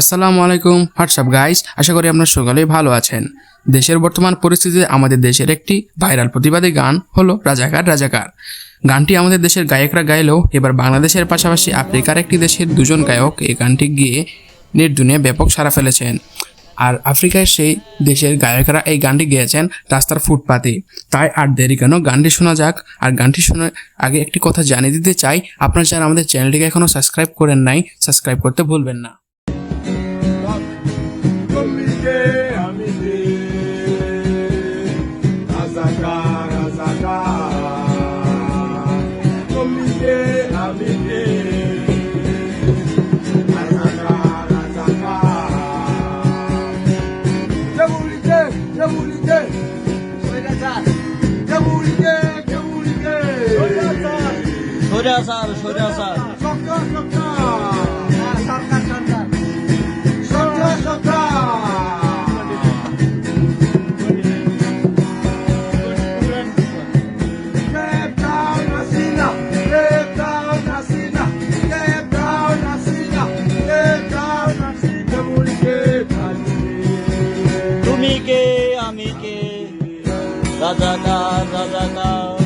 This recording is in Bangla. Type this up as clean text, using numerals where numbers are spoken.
আসসালামু আলাইকুম। হোয়াটসঅ্যাপ গাইস, আশা করি আপনারা সকলেই ভালো আছেন। দেশের বর্তমান পরিস্থিতিতে আমাদের দেশের একটি ভাইরাল প্রতিবাদী গান হলো রাজাকার রাজাকার। গানটি আমাদের দেশের গায়করা গাইলেও এবার বাংলাদেশের পাশাপাশি আফ্রিকার একটি দেশের দুজন গায়ক এই গানটি গিয়ে নেট দুনিয়ায় ব্যাপক সাড়া ফেলেছেন। আর আফ্রিকার সেই দেশের গায়করা এই গানটি গেয়েছেন রাস্তার ফুটপাতে। তাই আর দেরি কেন, গানটি শোনা যাক। আর গানটি শোনার আগে একটি কথা জানিয়ে দিতে চাই, আপনারা যারা আমাদের চ্যানেলটিকে এখনও সাবস্ক্রাইব করেন নাই, সাবস্ক্রাইব করতে ভুলবেন না। তুমি কে আমি কে রাজাকার রাজাকার